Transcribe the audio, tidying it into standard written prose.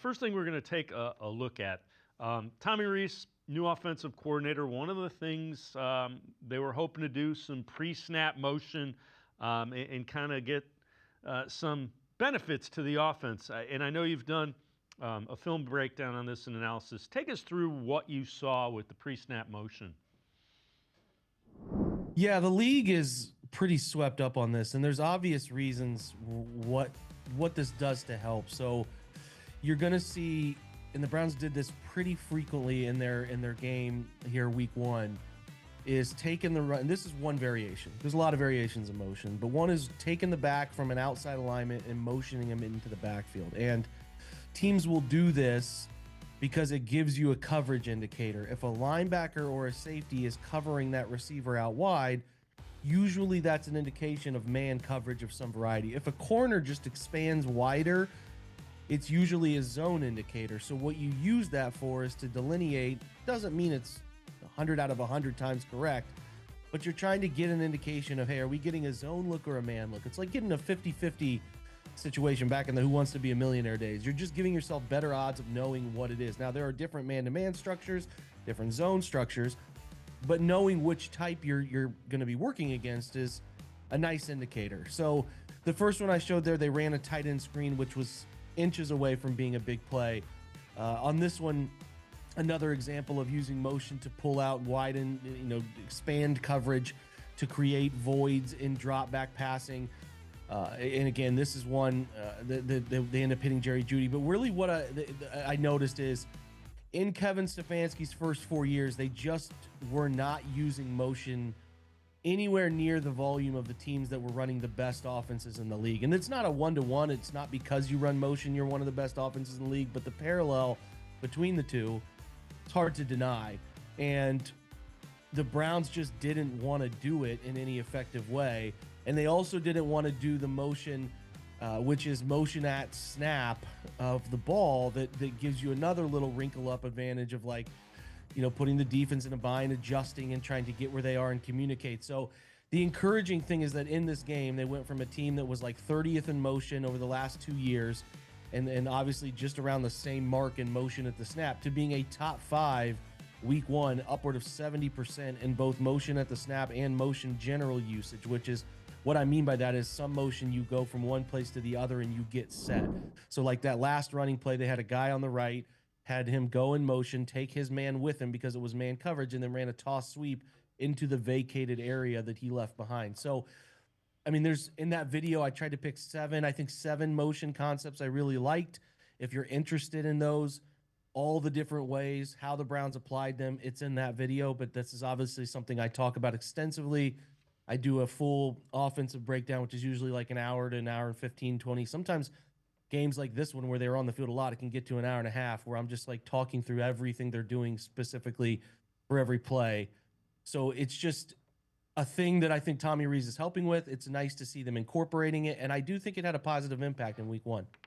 First thing we're going to take a look at Tommy Rees, new offensive coordinator. One of the things they were hoping to do some pre-snap motion and kind of get some benefits to the offense. And I know you've done a film breakdown on this and analysis. Take us through what you saw with the pre-snap motion. Yeah, the league is pretty swept up on this, and there's obvious reasons what this does to help. So you're going to see, and the Browns did this pretty frequently in their game here, week one, is taking the run. And this is one variation. There's a lot of variations of motion, but one is taking the back from an outside alignment and motioning him into the backfield. And teams will do this because it gives you a coverage indicator. If a linebacker or a safety is covering that receiver out wide, usually that's an indication of man coverage of some variety. If a corner just expands wider, it's usually a zone indicator. So what you use that for is to delineate. Doesn't mean it's 100 out of 100 times correct, but you're trying to get an indication of, hey, are we getting a zone look or a man look? It's like getting a 50-50 situation back in the Who Wants to Be a Millionaire days. You're just giving yourself better odds of knowing what it is. Now, there are different man-to-man structures, different zone structures, but knowing which type you're going to be working against is a nice indicator. So the first one I showed there, they ran a tight end screen, which was inches away from being a big play. On this one, another example of using motion to pull out, widen, expand coverage to create voids in drop back passing. And again, this is one they end up hitting Jerry Jeudy. But really what I noticed is in Kevin Stefanski's first 4 years, they just were not using motion anywhere near the volume of the teams that were running the best offenses in the league. And it's not a one-to-one. It's not because you run motion, you're one of the best offenses in the league, but the parallel between the two, it's hard to deny. And the Browns just didn't want to do it in any effective way. And they also didn't want to do the motion, which is motion at snap of the ball that gives you another little wrinkle up advantage of putting the defense in a bind, adjusting and trying to get where they are and communicate. So the encouraging thing is that in this game, they went from a team that was like 30th in motion over the last 2 years and obviously just around the same mark in motion at the snap to being a top 5 week one, upward of 70% in both motion at the snap and motion general usage, which is what I mean by that is some motion you go from one place to the other and you get set. So like that last running play, they had a guy on the right, had him go in motion, take his man with him because it was man coverage, and then ran a toss sweep into the vacated area that he left behind. So, I mean, there's in that video, I tried to pick 7 motion concepts I really liked. If you're interested in those, all the different ways, how the Browns applied them, it's in that video, but this is obviously something I talk about extensively. I do a full offensive breakdown, which is usually like an hour to an hour and 15, 20. Sometimes games like this one where they're on the field a lot, it can get to an hour and a half where I'm just like talking through everything they're doing specifically for every play. So it's just a thing that I think Tommy Rees is helping with. It's nice to see them incorporating it, and I do think it had a positive impact in week one.